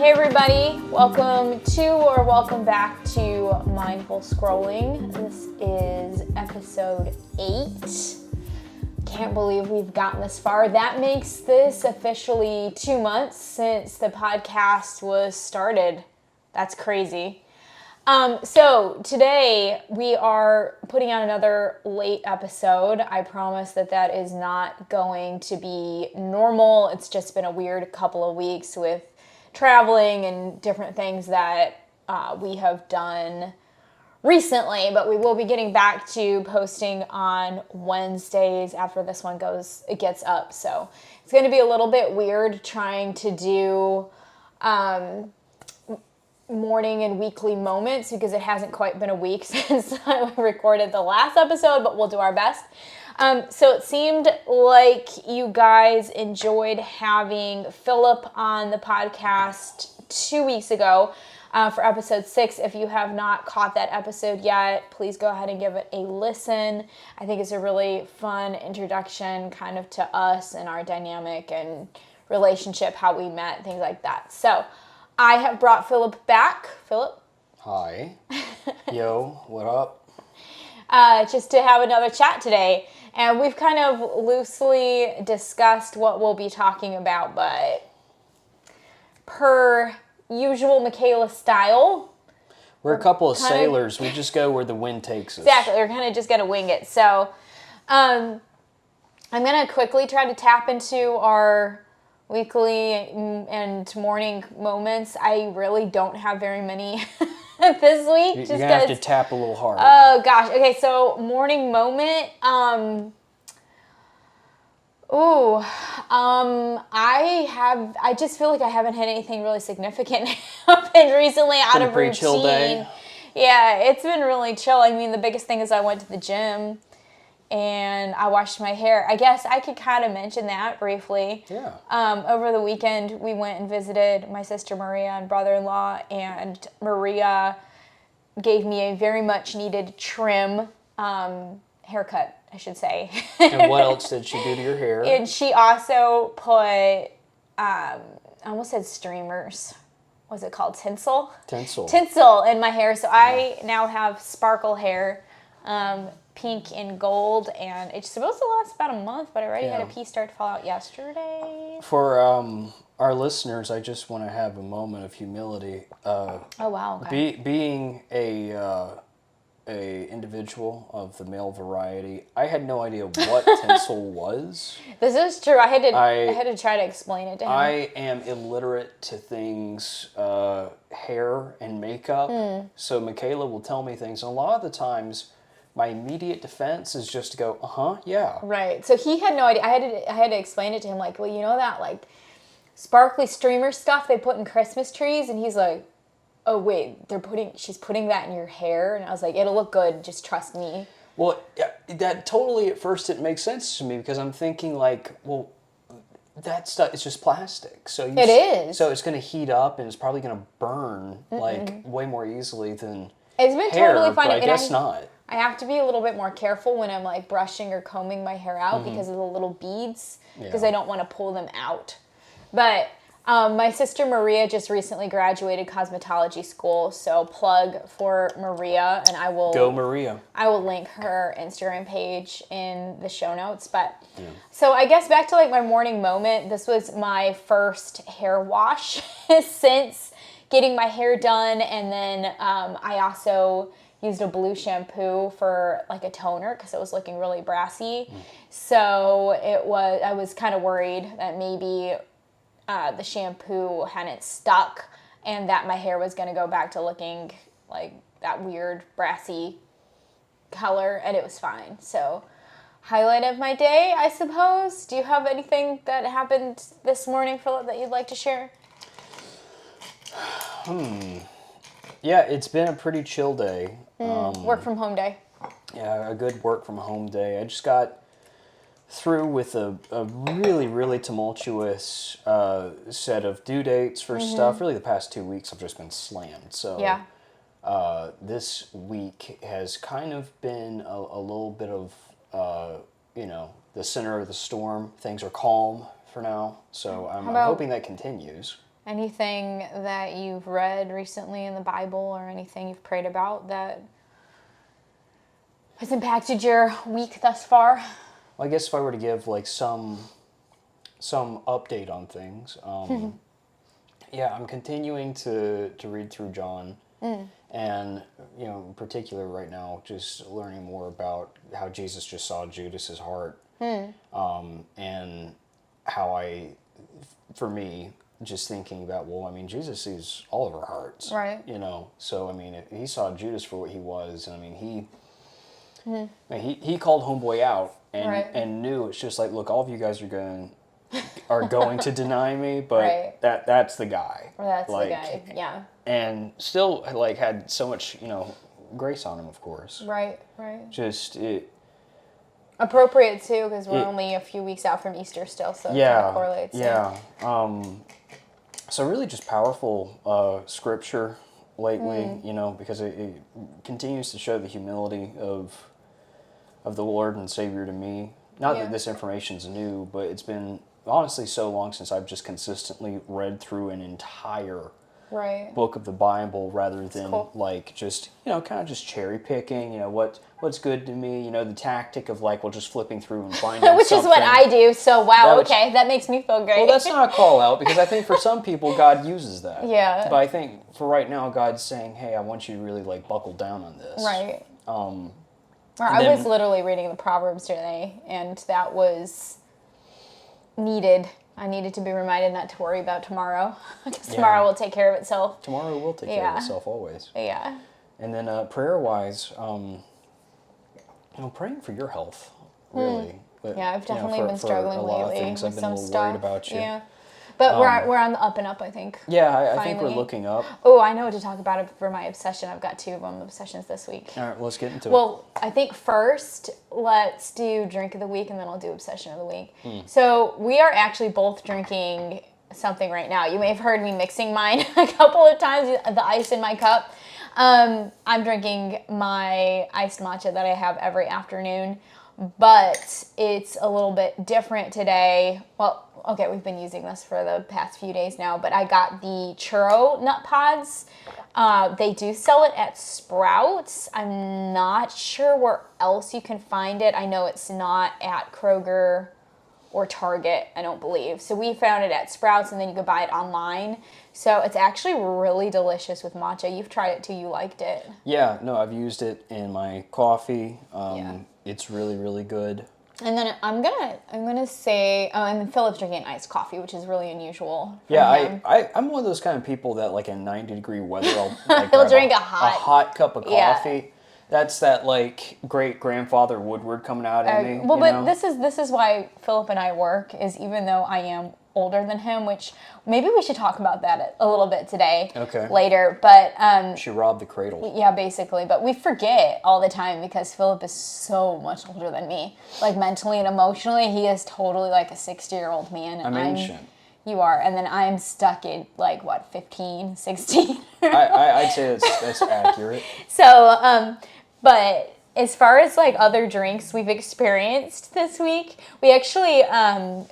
Hey everybody, welcome back to Mindful Scrolling. This is episode 8. Can't believe we've gotten this far. That makes this officially 2 months since the podcast was started. That's crazy. So today we are putting out another late episode. I promise that is not going to be normal. It's just been a weird couple of weeks with traveling and different things that we have done recently, but we will be getting back to posting on Wednesdays after this one gets up. So it's going to be a little bit weird trying to do morning and weekly moments because it hasn't quite been a week since I recorded the last episode, but we'll do our best. So it seemed like you guys enjoyed having Philip on the podcast 2 weeks ago for episode 6. If you have not caught that episode yet, please go ahead and give it a listen. I think it's a really fun introduction kind of to us and our dynamic and relationship, how we met, things like that. So I have brought Philip back. Philip? Hi. Yo, what up? Just to have another chat today. And we've kind of loosely discussed what we'll be talking about, but per usual Michaela style. We're a couple of sailors. We just go where the wind takes us. Exactly. We're kind of just going to wing it. So I'm going to quickly try to tap into our weekly and morning moments. I really don't have very many this week. You're going to have to tap a little harder. Oh, gosh. Okay, so morning moment. I just feel like I haven't had anything really significant happen recently out of routine. Chill day. Yeah, it's been really chill. I mean, the biggest thing is I went to the gym and I washed my hair. I guess I could kind of mention that briefly. Yeah. Over the weekend, we went and visited my sister Maria and brother-in-law, and Maria gave me a very much needed trim haircut, I should say. And what else did she do to your hair? And she also put, I almost said streamers. What's it called? Tinsel in my hair. So I now have sparkle hair. Pink and gold, and it's supposed to last about a month, but I already had a piece start to fall out yesterday. For our listeners, I just want to have a moment of humility. Oh wow! Okay. Being a individual of the male variety, I had no idea what tinsel was. This is true. I had to try to explain it to him. I am illiterate to things, hair and makeup. So Michaela will tell me things, and a lot of the times my immediate defense is just to go, yeah. Right. So he had no idea. I had to explain it to him, like, well, you know that like sparkly streamer stuff they put in Christmas trees, and he's like, oh wait, she's putting that in your hair, and I was like, it'll look good. Just trust me. Well, that totally at first it makes sense to me because I'm thinking like, well, that stuff is just plastic, so it is. So it's going to heat up and it's probably going to burn like way more easily than it's been hair, totally fine. But I guess not. I have to be a little bit more careful when I'm like brushing or combing my hair out because of the little beads, because I don't want to pull them out. But my sister Maria just recently graduated cosmetology school, so plug for Maria, and I will go Maria. I will link her Instagram page in the show notes. But so I guess back to like my morning moment. This was my first hair wash since getting my hair done, and then I also used a blue shampoo for like a toner because it was looking really brassy. So I was kind of worried that maybe the shampoo hadn't stuck and that my hair was going to go back to looking like that weird brassy color, and it was fine. So highlight of my day, I suppose. Do you have anything that happened this morning, Philip, that you'd like to share? Yeah, it's been a pretty chill day. Work from home day. Yeah, a good work from home day. I just got through with a really, really tumultuous set of due dates for stuff. Really, the past 2 weeks have just been slammed. So this week has kind of been a little bit of, the center of the storm. Things are calm for now, so I'm hoping that continues. Anything that you've read recently in the Bible or anything you've prayed about that has impacted your week thus far? Well, I guess if I were to give like some update on things, yeah, I'm continuing to read through John, and in particular right now, just learning more about how Jesus just saw Judas's heart, and how for me, just thinking about, well, I mean, Jesus sees all of our hearts, right? So I mean, he saw Judas for what he was, and I mean, he called homeboy out and knew it's just like, look, all of you guys are going to deny me, but that's the guy. That's the guy, yeah. And still, like, had so much, grace on him, of course. Right. Just it. Appropriate too, because we're only a few weeks out from Easter still, so it kind of correlates. Yeah. So really, just powerful scripture lately, because it continues to show the humility of the Lord and Savior to me. Not that this information's new, but it's been honestly so long since I've just consistently read through an entire book of the Bible rather than like just kind of just cherry picking. What's good to me. The tactic of like, well, just flipping through and finding which something. is what I do. So that makes me feel great. Well, that's not a call out, because I think for some people God uses that. Yeah. But I think for right now, God's saying, hey, I want you to really like buckle down on this. Right. I was literally reading the Proverbs today, and that was needed. I needed to be reminded not to worry about tomorrow, because tomorrow will take care of itself. Tomorrow will take care of itself always. Yeah. And then prayer-wise, praying for your health, really. Yeah, I've definitely been struggling for a lot lately of things. with I've been some a little stuff. worried about you. Yeah. But we're on the up and up, I think. Yeah, I think we're looking up. Oh, I know what to talk about for my obsession. I've got 2 of them obsessions this week. All right, let's get into it. Well, I think first, let's do drink of the week, and then I'll do obsession of the week. So we are actually both drinking something right now. You may have heard me mixing mine a couple of times, the ice in my cup. I'm drinking my iced matcha that I have every afternoon, but it's a little bit different today. Well, okay, we've been using this for the past few days now, but I got the churro nut pods. They do sell it at Sprouts. I'm not sure where else you can find it. I know it's not at Kroger or Target, I don't believe. So we found it at Sprouts, and then you could buy it online. So it's actually really delicious with matcha. You've tried it too. You liked it. Yeah, no, I've used it in my coffee. It's really, really good. And then I'm gonna say, and then Philip's drinking iced coffee, which is really unusual. Yeah, I'm one of those kind of people that like in 90-degree weather, I'll like he'll drink a hot cup of coffee. Yeah. That's that like great grandfather Woodward coming out at me. Well, but this is why Philip and I work, is even though I am older than him, which maybe we should talk about that a little bit today. Okay. Later, but she robbed the cradle. Yeah, basically. But we forget all the time because Philip is so much older than me, like mentally and emotionally. He is totally like a 60-year-old man. And I'm ancient. You are, and then I'm stuck in like what, 15, 16. I'd say that's accurate. So, but as far as like other drinks we've experienced this week, we actually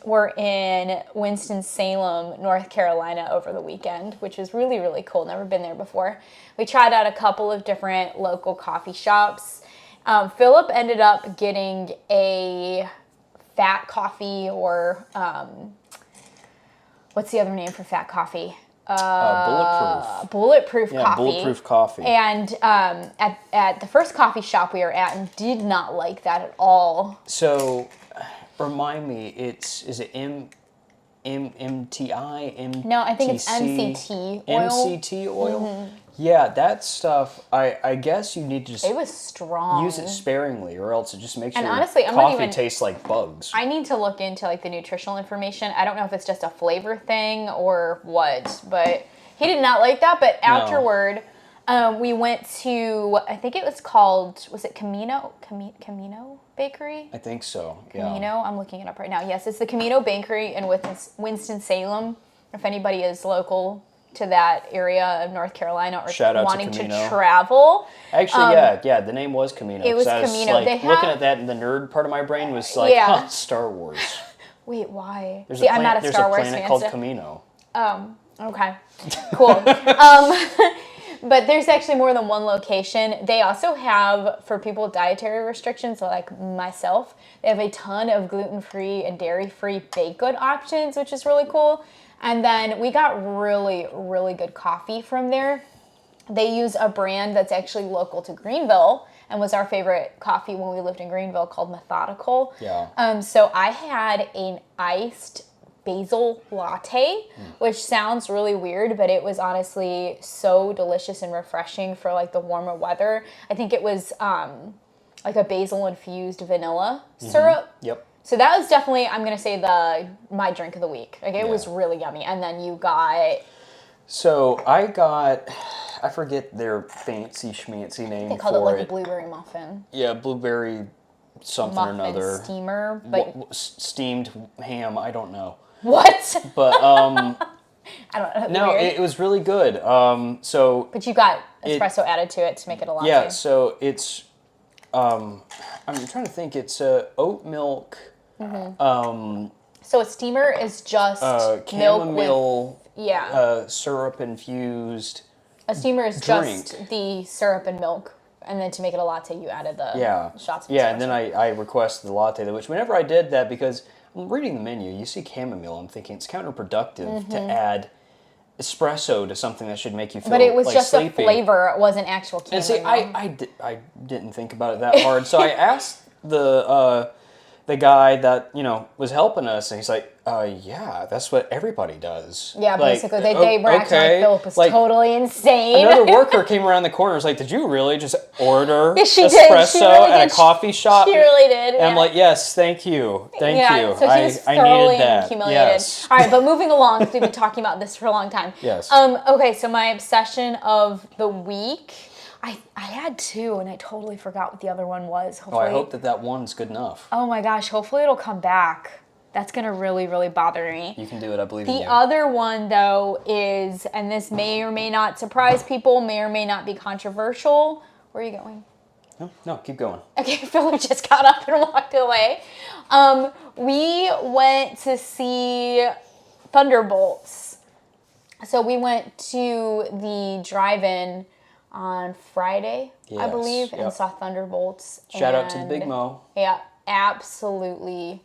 were in Winston-Salem, North Carolina over the weekend, which was really, really cool. Never been there before. We tried out a couple of different local coffee shops. Philip ended up getting a fat coffee, or what's the other name for fat coffee? Bulletproof coffee. Bulletproof coffee. And at the first coffee shop we were at, and did not like that at all. So, remind me, is it MTI? No, I think it's MCT oil. MCT oil? Mm-hmm. Yeah, that stuff, I guess you need to just... It was strong. Use it sparingly, or else it just makes your honestly, coffee taste like bugs. I need to look into like the nutritional information. I don't know if it's just a flavor thing or what, but he did not like that. But afterward, we went to, I think it was called, was it Camino Bakery? I think so, yeah. Camino, I'm looking it up right now. Yes, it's the Camino Bakery in Winston-Salem. If anybody is local to that area of North Carolina, or wanting to travel. Actually, yeah, the name was Camino. It was Camino. Like, looking at that, and the nerd part of my brain was like, Star Wars. Wait, why? I'm not a Star Wars fan. There's a planet called Camino. Okay, cool. But there's actually more than one location. They also have, for people with dietary restrictions, so like myself, they have a ton of gluten-free and dairy-free baked good options, which is really cool. And then we got really, really good coffee from there. They use a brand that's actually local to Greenville and was our favorite coffee when we lived in Greenville, called Methodical. Yeah. So I had an iced basil latte, which sounds really weird, but it was honestly so delicious and refreshing for like the warmer weather. I think it was like a basil infused vanilla syrup. Yep. So that was definitely, I'm gonna say, my drink of the week. Like it was really yummy. And then you got. So I got, I forget their fancy schmancy name They called it like a blueberry muffin. Yeah, blueberry something Muffin or another. Steamer, but steamed ham. I don't know. What? But I don't know. no, it was really good. So but you got espresso added to it to make it a latte. yeah, so it's I'm trying to think. It's oat milk. So a steamer is just chamomile milk with syrup infused. A steamer is drink. just the syrup and milk, and then to make it a latte, you added the shots of espresso. Yeah, and then I requested the latte, which whenever I did that, because I'm reading the menu, you see chamomile, I'm thinking it's counterproductive to add espresso to something that should make you feel But it was like just sleepy. a flavor, it wasn't actual chamomile. And see, I didn't think about it that hard, so I asked the guy that was helping us, and he's like, yeah, that's what everybody does. Yeah, like, basically, they were acting like Philip was totally insane. Another worker came around the corner and was like, did you really just order She espresso did. She really at did. a coffee shop? She really did. And I'm like, yes, thank you. Thank you. So he was I thoroughly needed that. humiliated. Yes. All right, but moving along, because we've been talking about this for a long time. Yes. Okay, so my obsession of the week, I had two, and I totally forgot what the other one was. Hopefully, I hope that one's good enough. Oh my gosh, hopefully it'll come back. That's going to really, really bother me. You can do it, I believe in you. The other one, though, is, and this may or may not surprise people, may or may not be controversial. Where are you going? No, keep going. Okay, Philip just got up and walked away. We went to see Thunderbolts. So we went to the drive-in on Friday, I believe, and saw Thunderbolts. Shout out to the Big Mo. Yeah, absolutely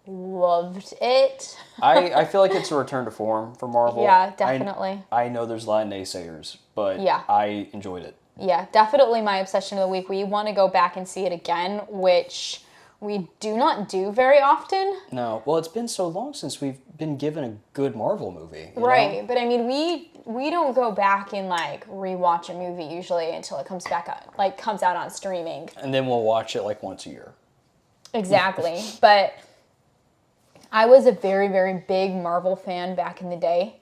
loved it. I feel like it's a return to form for Marvel. Yeah, definitely. I know there's a lot of naysayers, but I enjoyed it. Yeah, definitely my obsession of the week. We want to go back and see it again, which we do not do very often. No, well, it's been so long since we've been given a good Marvel movie. Right, but I mean, we don't go back and like rewatch a movie usually until it comes back out, like comes out on streaming. And then we'll watch it like once a year. Exactly, but I was a very, very big Marvel fan back in the day,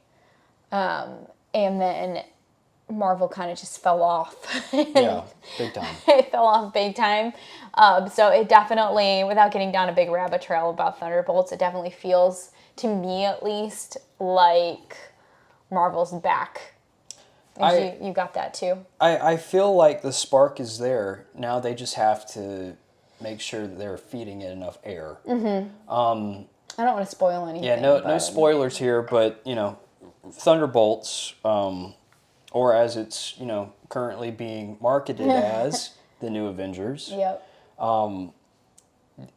and then Marvel kind of just fell off. Yeah, big time. It fell off big time. So it definitely, without getting down a big rabbit trail about Thunderbolts, it definitely feels, to me at least, like Marvel's back. You got that too? I feel like the spark is there. Now they just have to make sure that they're feeding it enough air. Mm-hmm. I don't want to spoil anything. Yeah, no spoilers here, but, Thunderbolts, or as it's, currently being marketed as the New Avengers. Yep.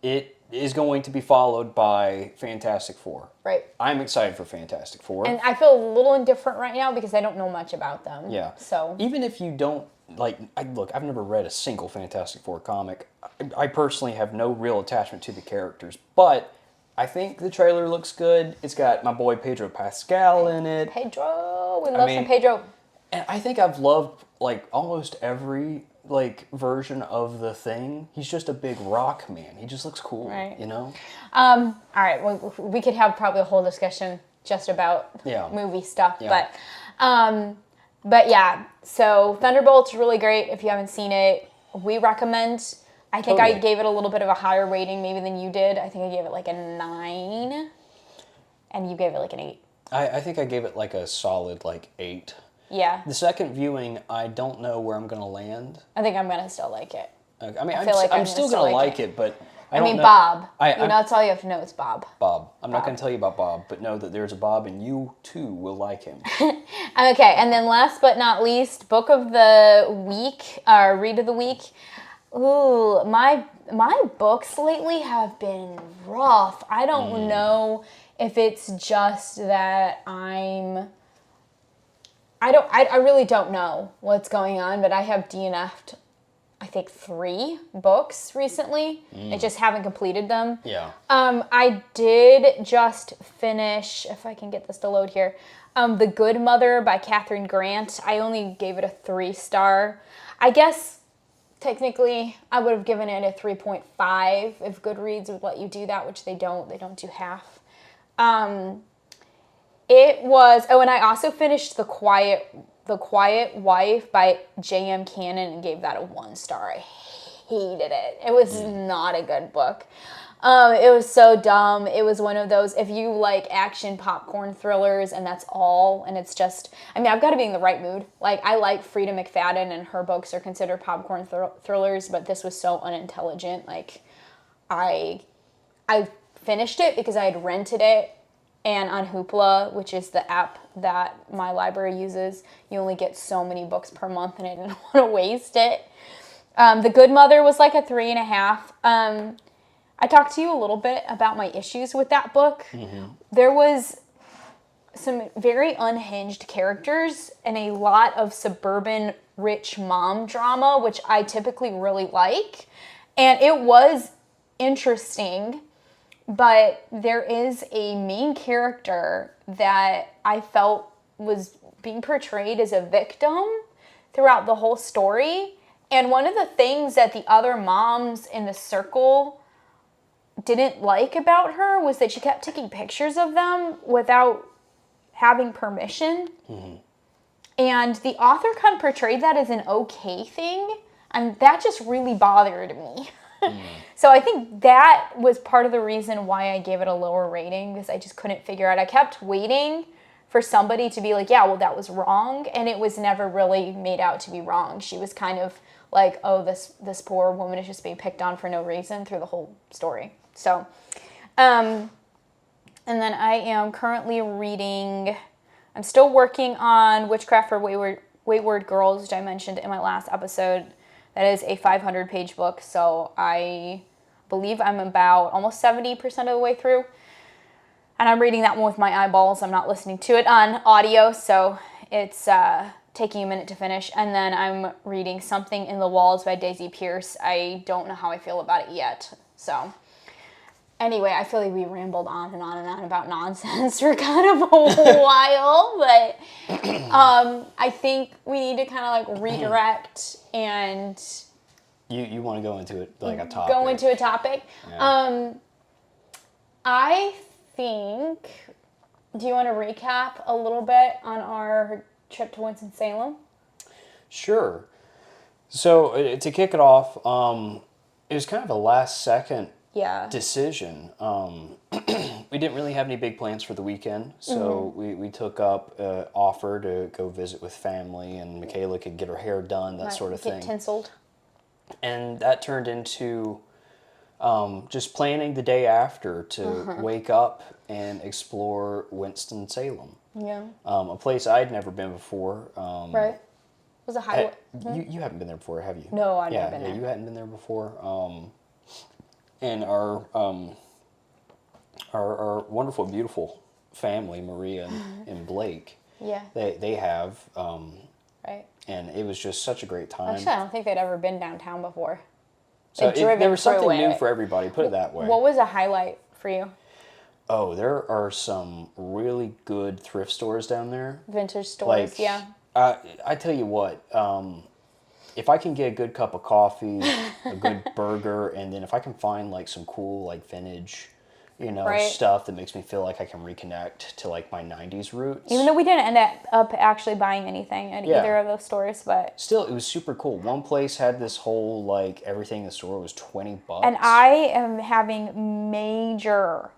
It is going to be followed by Fantastic Four. Right. I'm excited for Fantastic Four. And I feel a little indifferent right now because I don't know much about them. Yeah. So even if you don't look, I've never read a single Fantastic Four comic. I personally have no real attachment to the characters, but I think the trailer looks good. It's got my boy Pedro Pascal in it. Pedro, we love some Pedro. And I think I've loved almost every version of the Thing. He's just a big rock man. He just looks cool, right. All right, well, we could have probably a whole discussion just about movie stuff, but yeah. So Thunderbolts is really great. If you haven't seen it, we recommend. I think I gave it a little bit of a higher rating maybe than you did. I think I gave it a 9, and you gave it an 8. I think I gave it a solid 8. Yeah. The second viewing, I don't know where I'm going to land. I think I'm going to still like it. I mean, I'm still going to like it, but Bob. That's all you have to know is Bob. Bob. I'm not going to tell you about Bob, but know that there's a Bob, and you too will like him. Okay, and then last but not least, book of the week, or read of the week. Ooh, my books lately have been rough. I don't know if it's just that I really don't know what's going on, but I have DNF'd, I think, 3 books recently. I just haven't completed them. Yeah. I did just finish, if I can get this to load here, The Good Mother by Katherine Grant. I only gave it a 3-star. I guess technically I would have given it a 3.5 if Goodreads would let you do that, which they don't. They don't do half. It was, and I also finished The Quiet Wife by J.M. Cannon and gave that a 1-star. I hated it. It was not a good book. It was so dumb. It was one of those, if you like action popcorn thrillers and that's all, and it's just, I've got to be in the right mood. Like, I like Frida McFadden, and her books are considered popcorn thrillers, but this was so unintelligent. Like, I finished it because I had rented it, and on Hoopla, which is the app that my library uses, you only get so many books per month, and I didn't want to waste it. The Good Mother was like a 3.5. I talked to you a little bit about my issues with that book. There was some very unhinged characters and a lot of suburban rich mom drama, which I typically really like. And it was interesting, but there is a main character that I felt was being portrayed as a victim throughout the whole story. And one of the things that the other moms in the circle didn't like about her was that she kept taking pictures of them without having permission. And the author kind of portrayed that as an okay thing, and that just really bothered me. So I think that was part of the reason why I gave it a lower rating, because I just couldn't figure out. I kept waiting for somebody to be like, yeah, well, that was wrong, and it was never really made out to be wrong. She was kind of like, oh, this poor woman is just being picked on for no reason through the whole story. So, and then I am currently reading, I'm still working on Witchcraft for Wayward Girls, which I mentioned in my last episode. That is a 500-page book, so I believe I'm about almost 70% of the way through. And I'm reading that one with my eyeballs. I'm not listening to it on audio, so it's taking a minute to finish. And then I'm reading Something in the Walls by Daisy Pierce. I don't know how I feel about it yet, so... Anyway, I feel like we rambled on and on and on about nonsense for kind of a while, but I think we need to kind of like redirect and... You want to go into it like a topic. Go into a topic. Yeah. I think... Do you want to recap a little bit on our trip to Winston-Salem? Sure. So to kick it off, it was kind of a last-second decision. We didn't really have any big plans for the weekend, so we took up an offer to go visit with family, and Michaela could get her hair done, that sort of thing. Get tinseled. And that turned into just planning the day after to wake up and explore Winston-Salem. Yeah. A place I'd never been before. Right. It was a highway. You haven't been there before, have you? No, I've never been there. Yeah, you hadn't been there before. And our wonderful, beautiful family, Maria and Blake. Yeah. They have. Right. And it was just such a great time. Actually, I don't think they'd ever been downtown before. So there was something new for everybody, put it that way. What was a highlight for you? Oh, there are some really good thrift stores down there. Vintage stores, yeah. I tell you what, if I can get a good cup of coffee, a good burger, and then if I can find like some cool like vintage, stuff that makes me feel like I can reconnect to like my 90s roots. Even though we didn't end up actually buying anything at either of those stores, but still, it was super cool. One place had this whole like everything in the store was $20. And I am having major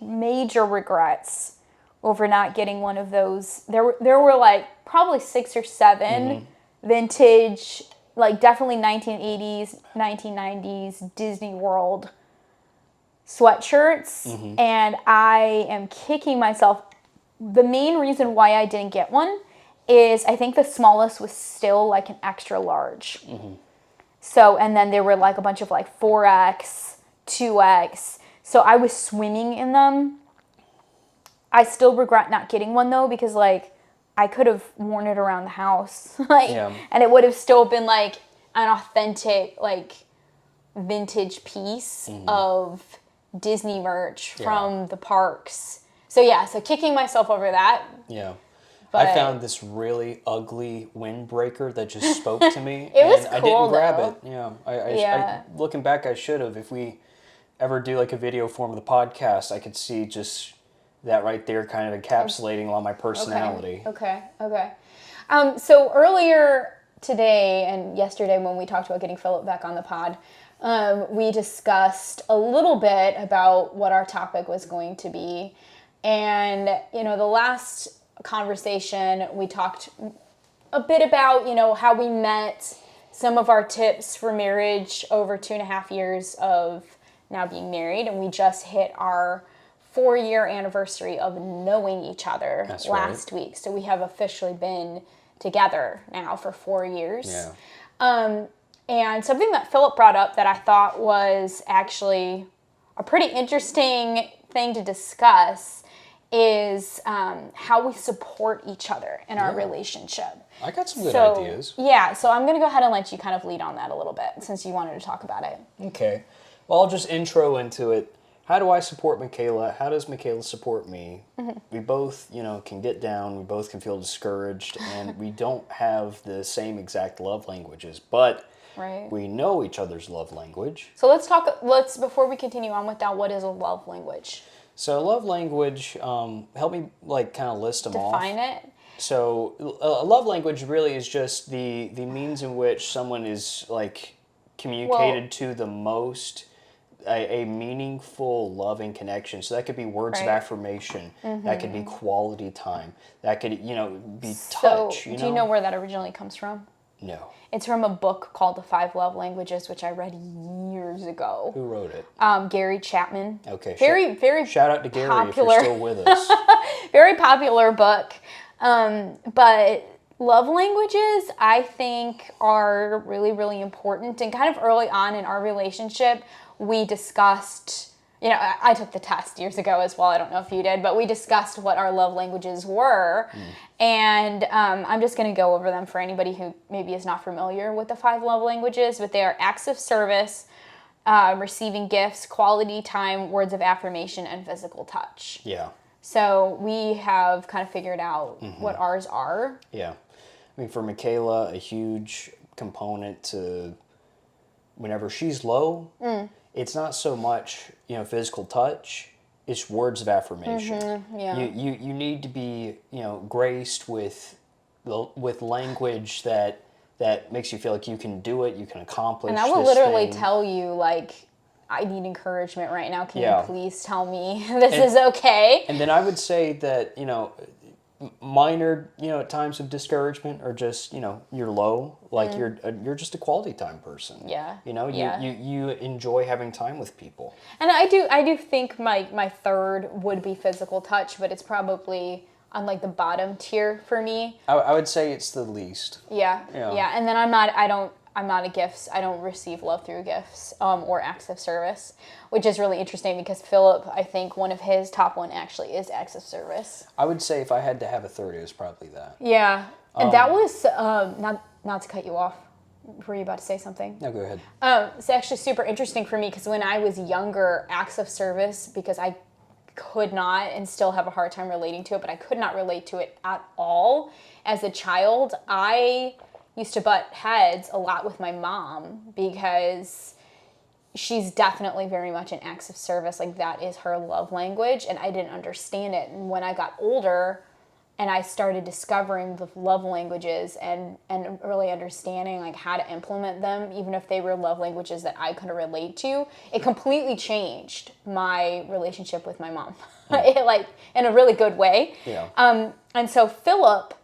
regrets over not getting one of those. There were like probably 6 or 7 vintage like definitely 1980s, 1990s Disney World sweatshirts, and I am kicking myself. The main reason why I didn't get one is I think the smallest was still like an extra large. So, and then there were like a bunch of like 4X, 2X. So I was swimming in them. I still regret not getting one though, because like I could have worn it around the house, like, and it would have still been like an authentic, like vintage piece of Disney merch from the parks. So yeah, so kicking myself over that. Yeah. But I found this really ugly windbreaker that just spoke to me. It was and cool, I didn't grab though. it. I looking back, I should have. If we ever do like a video form of the podcast, I could see just that right there kind of encapsulating a lot of my personality. Okay. So earlier today and yesterday when we talked about getting Philip back on the pod, we discussed a little bit about what our topic was going to be. And, you know, the last conversation, we talked a bit about, you know, how we met, some of our tips for marriage over 2.5 years of now being married. And we just hit our 4-year anniversary of knowing each other last week. So we have officially been together now for 4 years. Yeah. And something that Philip brought up that I thought was actually a pretty interesting thing to discuss is how we support each other in our relationship. I got some good ideas. Yeah, so I'm going to go ahead and let you kind of lead on that a little bit since you wanted to talk about it. Okay. Well, I'll just intro into it. How do I support Michaela? How does Michaela support me? We both, you know, can get down. We both can feel discouraged, and we don't have the same exact love languages, but we know each other's love language. So let's before we continue on with that, what is a love language? So love language, help me like kind of list them off. Define it. So a love language really is just the means in which someone is like communicated to the most. A meaningful, loving connection. So that could be words of affirmation. That could be quality time. That could, you know, be touch. Do you know where that originally comes from? No. It's from a book called The 5 Love Languages, which I read years ago. Who wrote it? Gary Chapman. Okay. Very shout out to Gary popular. if you're still with us. Very popular book. But love languages, I think, are really, really important. And kind of early on in our relationship, we discussed, you know, I took the test years ago as well. I don't know if you did, but we discussed what our love languages were. And I'm just going to go over them for anybody who maybe is not familiar with the 5 love languages, but they are acts of service, receiving gifts, quality time, words of affirmation, and physical touch. Yeah. So we have kind of figured out what ours are. Yeah. I mean, for Michaela, a huge component to whenever she's low, it's not so much, you know, physical touch, it's words of affirmation. You need to be, you know, graced with language that makes you feel like you can do it, you can accomplish this. And I will literally tell you, like, I need encouragement right now. Can you please tell me this is okay? And then I would say that, you know, minor, you know, times of discouragement are just, you know, you're low, like you're just a quality time person. Yeah. You know, you enjoy having time with people. And I do think my third would be physical touch, but it's probably on like the bottom tier for me. I would say it's the least. Yeah. And then I'm not a gifts. I don't receive love through gifts or acts of service, which is really interesting because Philip, I think one of his top one actually is acts of service. I would say if I had to have a third, it was probably that. Yeah. And that was, not to cut you off. Were you about to say something? No, go ahead. It's actually super interesting for me because when I was younger, acts of service, because I could not and still have a hard time relating to it, but I could not relate to it at all. As a child, I used to butt heads a lot with my mom because she's definitely very much an acts of service. Like that is her love language, and I didn't understand it. And when I got older and I started discovering the love languages and really understanding like how to implement them, even if they were love languages that I couldn't relate to, it completely changed my relationship with my mom. It, like, in a really good way. Yeah. And so Philip,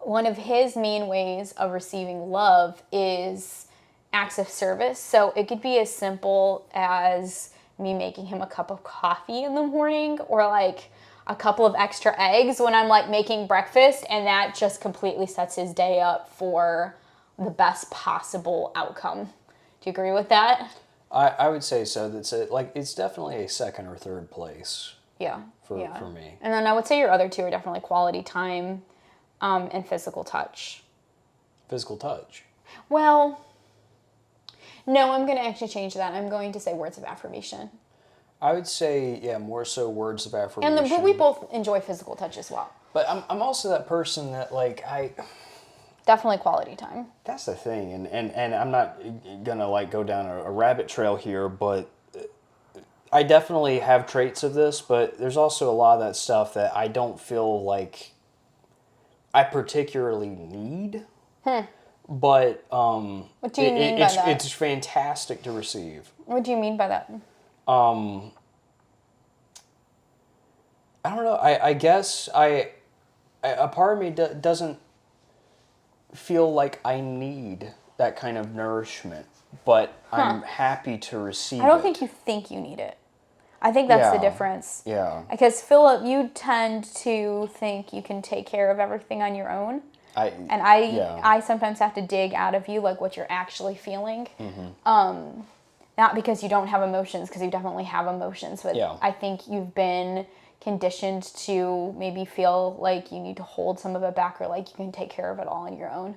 one of his main ways of receiving love is acts of service. So it could be as simple as me making him a cup of coffee in the morning, or like a couple of extra eggs when I'm like making breakfast, and that just completely sets his day up for the best possible outcome. Do you agree with that? I would say so. That's it. Like, it's definitely a second or third place. Yeah. For me. And then I would say your other two are definitely quality time and physical touch. Physical touch. Well, no, I'm going to actually change that. I'm going to say words of affirmation. I would say, yeah, more so words of affirmation. But we both enjoy physical touch as well. But I'm also that person that, like, Definitely quality time. That's the thing, and I'm not gonna like go down a rabbit trail here, but I definitely have traits of this, but there's also a lot of that stuff that I don't feel like I particularly need. But what do you mean by that? It's fantastic to receive. What do you mean by that? I don't know. I guess a part of me doesn't feel like I need that kind of nourishment, but I'm happy to receive it. I don't think you need it. I think that's the difference. Yeah. Because Philip, you tend to think you can take care of everything on your own. I sometimes have to dig out of you like what you're actually feeling. Mm-hmm. Not because you don't have emotions, because you definitely have emotions, but I think you've been conditioned to maybe feel like you need to hold some of it back, or like you can take care of it all on your own.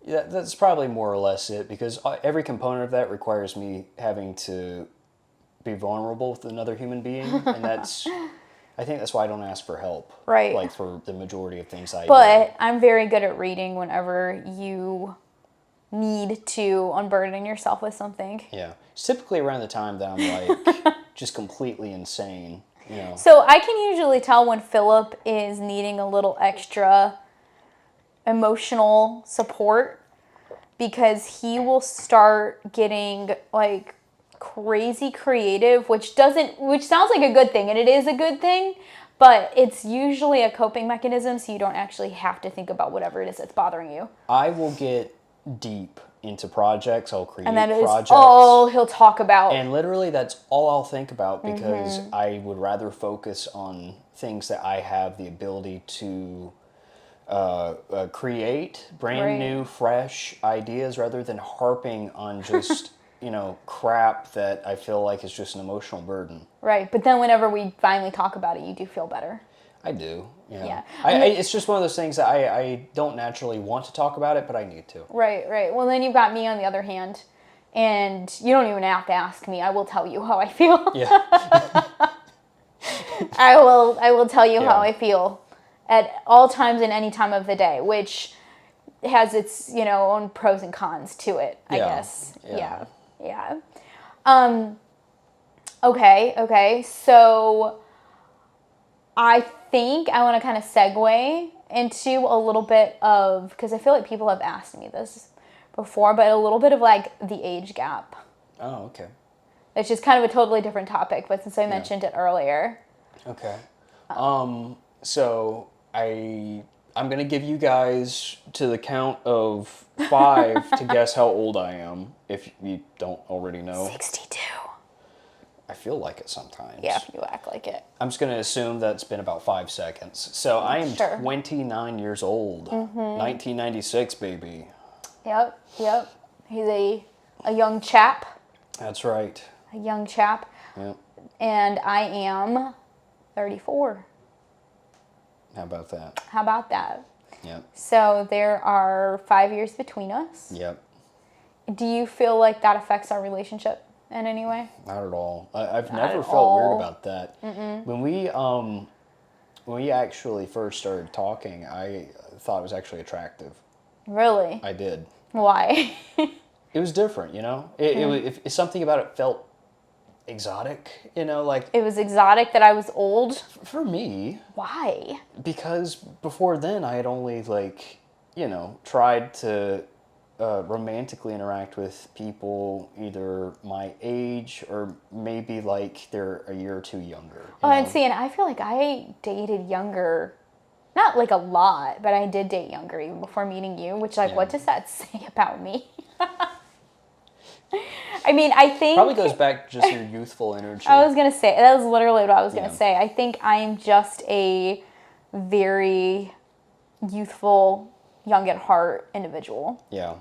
Yeah, that's probably more or less it, because every component of that requires me having to be vulnerable with another human being, and I think that's why I don't ask for help. Right. Like, for the majority of things I do. But I'm very good at reading whenever you need to unburden yourself with something. Yeah. It's typically around the time that I'm like just completely insane. You know. So I can usually tell when Philip is needing a little extra emotional support, because he will start getting like crazy creative, which sounds like a good thing, and it is a good thing, but it's usually a coping mechanism, so you don't actually have to think about whatever it is that's bothering you. I will get deep into projects. I'll create projects. And that projects. is all he'll talk about. And literally that's all I'll think about, because I would rather focus on things that I have the ability to create brand new, fresh ideas, rather than harping on just, crap that I feel like is just an emotional burden. Right. But then whenever we finally talk about it, you do feel better. I do. Yeah. It's just one of those things that I don't naturally want to talk about it, but I need to. Right. Well, then you've got me on the other hand, and you don't even have to ask me. I will tell you how I feel. Yeah. I will tell you how I feel at all times and any time of the day, which has its, own pros and cons to it, I guess. Yeah. Okay. So I think I want to kind of segue into a little bit of, because I feel like people have asked me this before, but a little bit of like the age gap. Oh, okay. It's just kind of a totally different topic, but since I mentioned it earlier. Okay. So I'm going to give you guys to the count of 5 to guess how old I am, if you don't already know. 62. I feel like it sometimes. Yeah, you act like it. I'm just going to assume that's been about 5 seconds. So I am 29 years old. 1996, baby. Yep. He's a young chap. That's right. A young chap. Yep. And I am 34. How about that? How about that? Yep. So there are 5 years between us. Yep. Do you feel like that affects our relationship in any way? Not at all. I've never felt weird about that. When we actually first started talking, I thought it was actually attractive. Really? I did. Why? It was different, It's something about it felt exotic, like... It was exotic that I was old? For me. Why? Because before then, I had only, tried to romantically interact with people either my age or maybe, they're a year or two younger. And I feel like I dated younger not like a lot, but I did date younger even before meeting you, which like, what does that say about me? I mean, I think... Probably goes back to just your youthful energy. I was going to say, that was literally what I was going to say. I think I'm just a very youthful, young at heart individual. Yeah.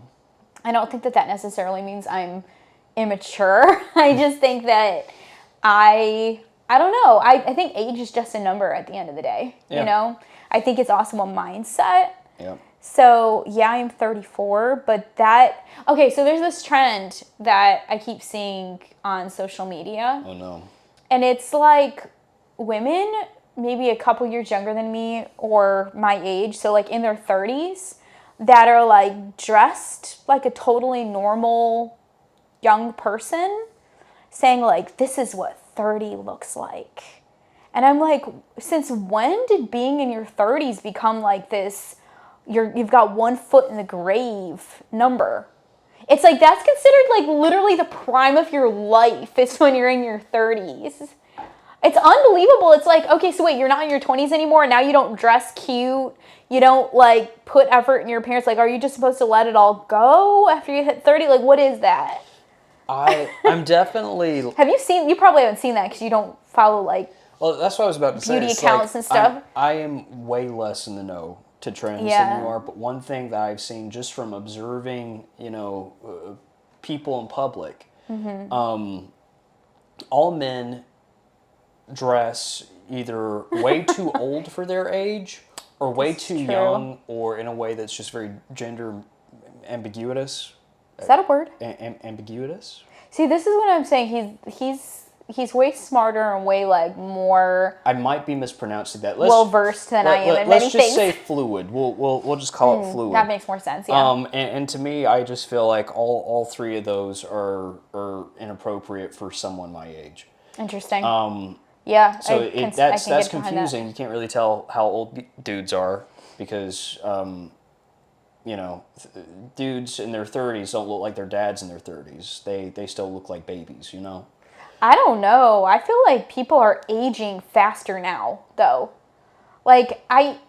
I don't think that that necessarily means I'm immature. I just think that I don't know. I think age is just a number at the end of the day, you know? I think it's also a mindset. Yeah. So, yeah, I'm 34, but that... Okay, so there's this trend that I keep seeing on social media. Oh, no. And it's like women maybe a couple years younger than me or my age, so like in their 30s, that are like dressed like a totally normal young person, saying like, this is what 30 looks like. And I'm like, since when did being in your 30s become like this, you've got 1 foot in the grave number? It's like, that's considered like literally the prime of your life is when you're in your 30s. It's unbelievable. It's like, okay, so wait, you're not in your 20s anymore, and now you don't dress cute, you don't like put effort in your appearance. Like, are you just supposed to let it all go after you hit 30? Like, what is that? I'm definitely... You probably haven't seen that because you don't follow like... Well, that's what I was about to say. Beauty accounts and stuff. I am way less in the know to trends than you are, but one thing that I've seen just from observing, people in public, all men dress either way too old for their age or way too young, or in a way that's just very gender ambiguous. Is that a word? Ambiguous? See, this is what I'm saying. He's way smarter and way like more... I might be mispronouncing that. Well versed than I am in many things. Let's just say fluid. We'll just call it fluid. That makes more sense, yeah. And to me, I just feel like all three of those are inappropriate for someone my age. Interesting. Yeah. So that's confusing. You can't really tell how old dudes are because dudes in their 30s don't look like their dads in their 30s. They still look like babies, you know? I don't know. I feel like people are aging faster now, though. Like, I've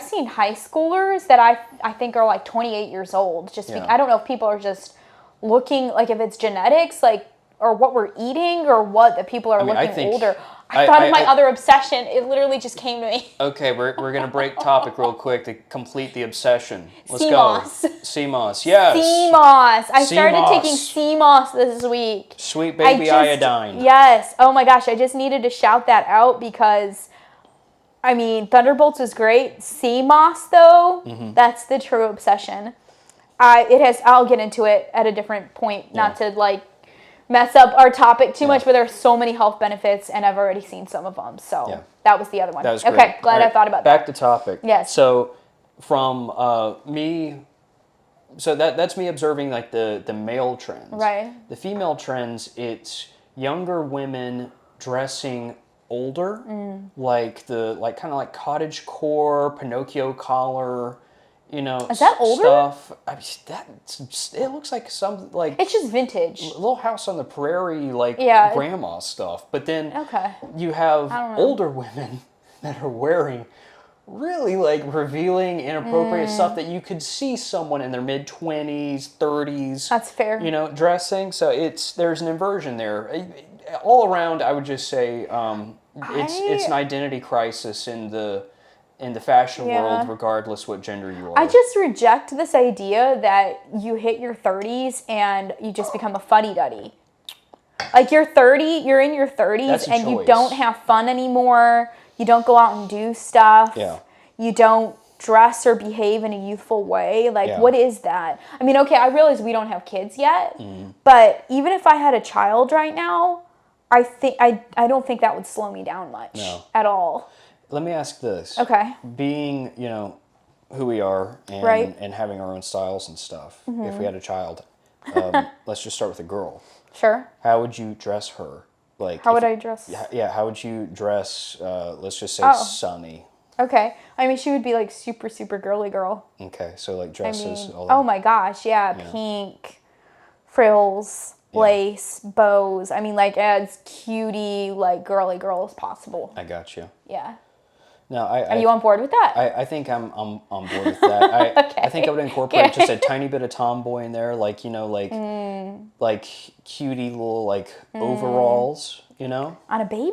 seen high schoolers that I think are like 28 years old. I don't know if people are just looking, like if it's genetics, like, or what we're eating or what, that people are looking older. I thought of my other obsession. It literally just came to me. Okay, we're going to break topic real quick to complete the obsession. Let's CMOS. go. CMOS, yes. CMOS. I started taking CMOS this week. Sweet baby iodine. Yes. Oh my gosh, I just needed to shout that out because, I mean, Thunderbolts was great. CMOS, though, that's the true obsession. I'll get into it at a different point, not to, like, mess up our topic too much, but there are so many health benefits, and I've already seen some of them. So that was the other one. That was great. Okay, glad I thought about that. Back to topic. Yes. So from me, so that's me observing like the male trends. Right. The female trends, it's younger women dressing older, like kind of like cottage core, Pinocchio collar. Is that older? Stuff. I mean, it looks like some like it's just vintage. Little House on the Prairie, like grandma stuff. But then you have older women that are wearing really like revealing, inappropriate stuff that you could see someone in their mid-20s, 30s. That's fair. Dressing. So there's an inversion there. All around, I would just say it's an identity crisis in the fashion world, regardless what gender you are. I just reject this idea that you hit your 30s and you just become a fuddy-duddy. Like you're in your 30s and you don't have fun anymore. You don't go out and do stuff. Yeah. You don't dress or behave in a youthful way. Like, what is that? I mean, okay, I realize we don't have kids yet, but even if I had a child right now, I don't think that would slow me down much at all. Let me ask this. Okay. Being, who we are and having our own styles and stuff, if we had a child, let's just start with a girl. Sure. How would you dress her? Like, how would I dress? Yeah, how would you dress, let's just say Sunny? Okay. I mean, she would be like super, super girly girl. Okay, so like dresses. Oh my gosh, yeah. Pink, frills, lace, bows. I mean, like as cutie, like girly girl as possible. I got you. Yeah. No, Are you on board with that? I think I'm on board with that. Okay. I think I would incorporate just a tiny bit of tomboy in there, like, like cutie little, like, overalls, On a baby?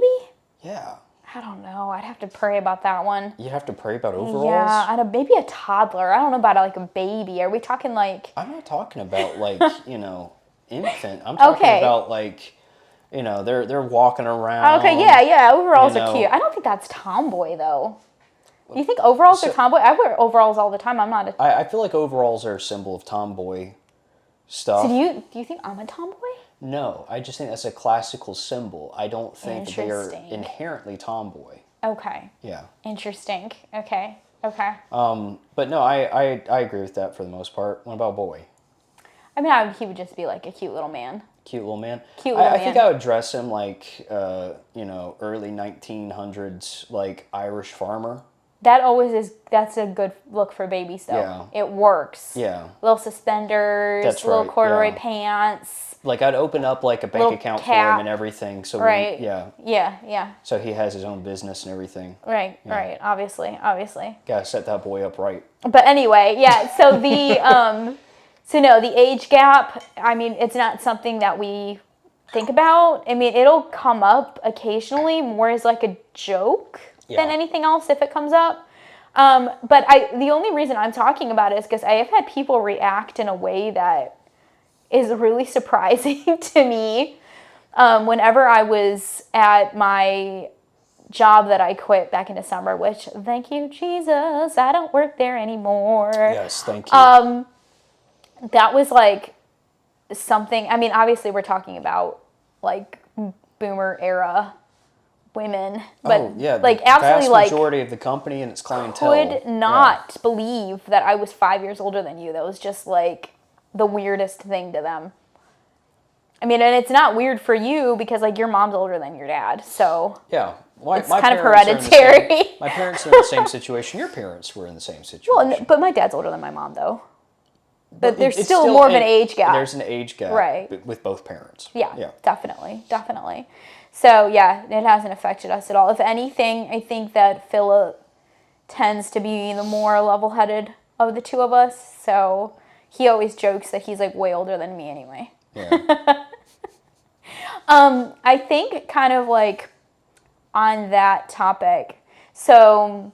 Yeah. I don't know. I'd have to pray about that one. You have to pray about overalls? Yeah, maybe a toddler. I don't know about like a baby. Are we talking like... I'm not talking about like, infant. I'm talking about like, they're walking around. Okay, yeah. Overalls are cute. I don't think that's tomboy though. Do you think overalls are tomboy? I wear overalls all the time. I'm not a... I feel like overalls are a symbol of tomboy stuff. So do you think I'm a tomboy? No, I just think that's a classical symbol. I don't think that they are inherently tomboy. Okay. Yeah. Interesting. Okay. But no, I agree with that for the most part. What about boy? I mean, he would just be like a cute little man. Cute little man? I think I would dress him like, early 1900s, like, Irish farmer. That always is, that's a good look for babies, though. Yeah. It works. Yeah. Little suspenders, little corduroy pants. Like, I'd open up, like, a bank account for him and everything. So right. Yeah. So he has his own business and everything. Right. Obviously. Gotta set that boy up right. But anyway, yeah, so the, the age gap, I mean, it's not something that we think about. I mean, it'll come up occasionally more as, like, a joke than anything else if it comes up. But the only reason I'm talking about it is because I have had people react in a way that is really surprising to me. Whenever I was at my job that I quit back in December, which, thank you, Jesus, I don't work there anymore. Yes, thank you. That was like something, I mean, obviously we're talking about like boomer era women, but like absolutely vast majority of the company and its clientele. Could not believe that I was 5 years older than you. That was just like the weirdest thing to them. I mean, and it's not weird for you because like your mom's older than your dad, so yeah, it's kind of hereditary. My parents are in the same situation. Your parents were in the same situation. Well, but my dad's older than my mom, though. But there's still more of an age gap. There's an age gap, right, with both parents. Yeah, definitely. So yeah, it hasn't affected us at all. If anything, I think that Philip tends to be the more level-headed of the two of us. So he always jokes that he's like way older than me anyway. Yeah. I think kind of like on that topic. So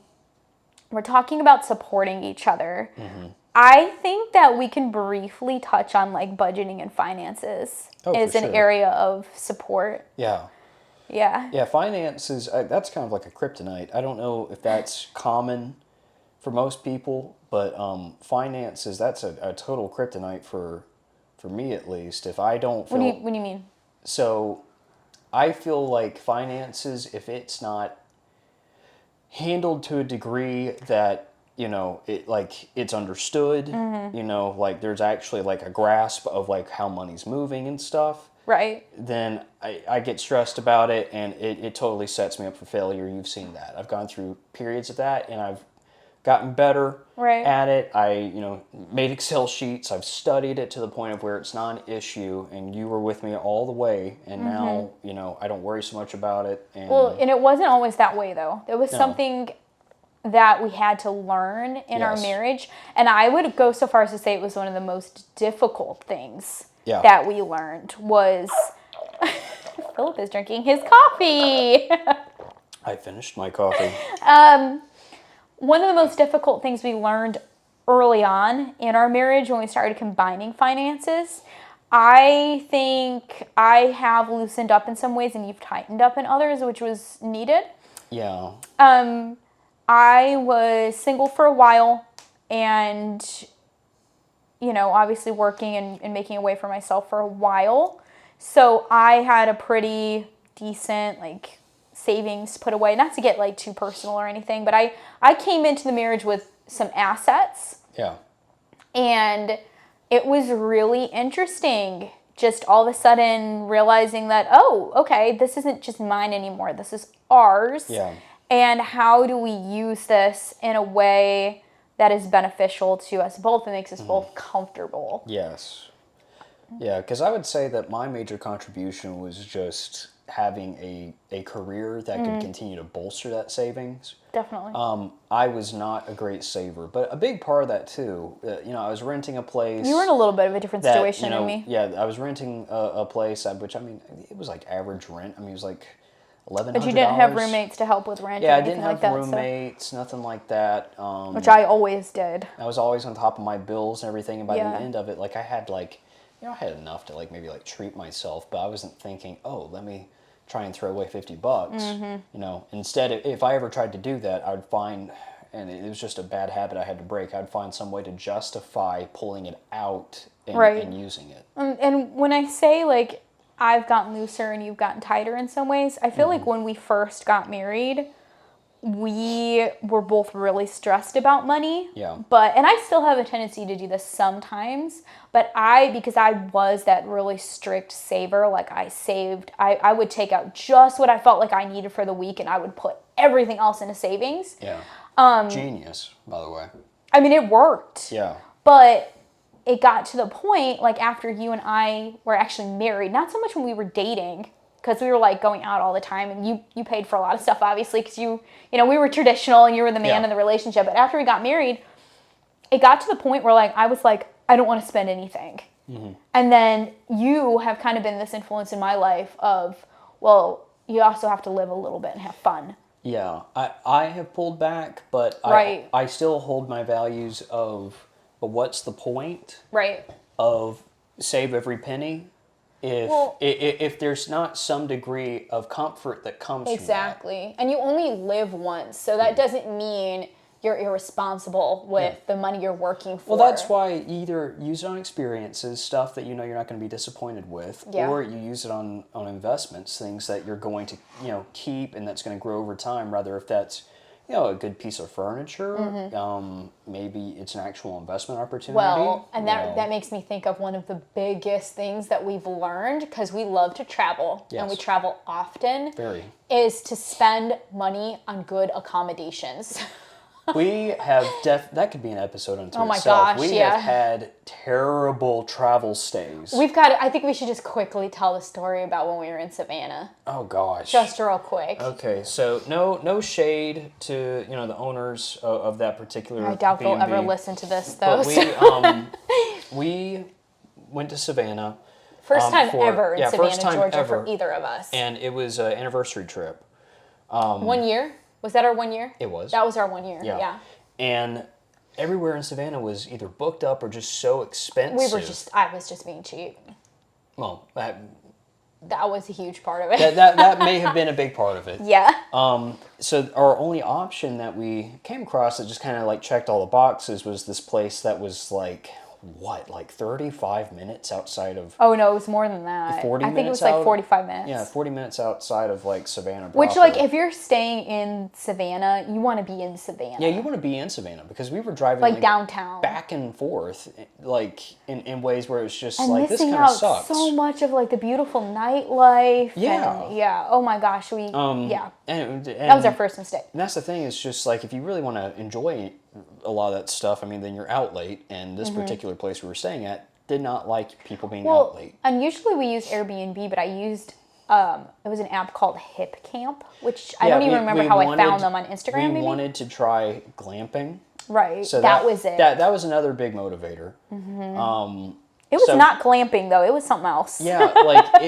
we're talking about supporting each other. Mm-hmm. I think that we can briefly touch on like budgeting and finances as an area of support. Yeah. Yeah, finances, that's kind of like a kryptonite. I don't know if that's common for most people, but finances, that's a total kryptonite for me at least. If I don't feel... What do you mean? So I feel like finances, if it's not handled to a degree that, it's understood, mm-hmm. Like there's actually like a grasp of like how money's moving and stuff. Right. Then I get stressed about it, and it totally sets me up for failure. You've seen that. I've gone through periods of that, and I've gotten better at it. I, made Excel sheets. I've studied it to the point of where it's not an issue, and you were with me all the way, and mm-hmm. now, I don't worry so much about it. And it wasn't always that way, though. It was something that we had to learn in our marriage, and I would go so far as to say it was one of the most difficult things that we learned was... Philip is drinking his coffee. I finished my coffee. One of the most difficult things we learned early on in our marriage when we started combining finances, I think I have loosened up in some ways and you've tightened up in others, which was needed. Yeah. I was single for a while and... obviously working and making a way for myself for a while. So I had a pretty decent, like, savings put away. Not to get, like, too personal or anything, but I came into the marriage with some assets. Yeah. And it was really interesting just all of a sudden realizing that, oh, okay, this isn't just mine anymore. This is ours. Yeah. And how do we use this in a way that is beneficial to us both and makes us both comfortable? Yes. Yeah, because I would say that my major contribution was just having a career that could continue to bolster that savings. Definitely. I was not a great saver, but a big part of that too, I was renting a place. You were in a little bit of a different situation than me. Yeah, I was renting a place, which, I mean, it was like average rent. I mean, it was like $1,100. But you didn't have roommates to help with rent or Yeah, I anything didn't have like that, roommates, nothing like that. which I always did. I was always on top of my bills and everything, and by Yeah. the end of it, like, I had I had enough to maybe treat myself, but I wasn't thinking, oh, let me try and throw away $50. Instead, if I ever tried to do that, I would find, and it was just a bad habit I had to break, I'd find some way to justify pulling it out and using it. And when I say I've gotten looser and you've gotten tighter in some ways, I feel like when we first got married, we were both really stressed about money. Yeah. And I still have a tendency to do this sometimes, but because I was that really strict saver, I would take out just what I felt like I needed for the week, and I would put everything else into savings. Yeah. Genius, by the way. I mean, it worked. Yeah. But it got to the point, after you and I were actually married, not so much when we were dating, because we were going out all the time, and you paid for a lot of stuff, obviously, because we were traditional and you were the man in the relationship. But after we got married, it got to the point where I was I don't want to spend anything. Mm-hmm. And then you have kind of been this influence in my life of, well, you also have to live a little bit and have fun. Yeah, I have pulled back, but Right. I still hold my values of, but what's the point? Right. Of save every penny if there's not some degree of comfort that comes from that. Exactly. And you only live once, so that doesn't mean you're irresponsible with the money you're working for. Well, that's why you either use it on experiences, stuff that you're not going to be disappointed with, or you use it on investments, things that you're going to keep and that's going to grow over time. Rather, if that's a good piece of furniture, maybe it's an actual investment opportunity. Well, and that makes me think of one of the biggest things that we've learned, because we love to travel, and we travel often, is to spend money on good accommodations. We have that could be an episode unto itself. Oh my gosh, we have had terrible travel stays. I think we should just quickly tell the story about when we were in Savannah. Oh gosh. Just real quick. Okay, so no shade to the owners of that particular I doubt B&B, they'll ever listen to this though. But we went to Savannah. First time ever in Savannah, Georgia ever. for either of us. And it was an anniversary trip. 1 year? Was that our 1 year? It was. That was our 1 year, yeah. And everywhere in Savannah was either booked up or just so expensive. I was just being cheap. Well, that was a huge part of it. that may have been a big part of it. Yeah. So our only option that we came across that just kind of checked all the boxes was this place that was 35 minutes outside of... Oh, no, it was more than that. 40 I think it was 45 minutes. Yeah, 40 minutes outside of Savannah proper. Which, if you're staying in Savannah, you want to be in Savannah. Yeah, you want to be in Savannah, because we were driving downtown. Back and forth, in ways where it was just and this kind of sucks. So much of the beautiful nightlife. Yeah. And, yeah. Oh my gosh, And that was our first mistake. And that's the thing, is just if you really want to enjoy a lot of that stuff, I mean, then you're out late, and this particular place we were staying at did not like people being out late. And usually we use Airbnb, but I used it was an app called Hip Camp, which I don't even remember how I found them on Instagram. We wanted to try glamping. Right. So that was it. That was another big motivator. Mm-hmm. It was not glamping though. It was something else. Yeah,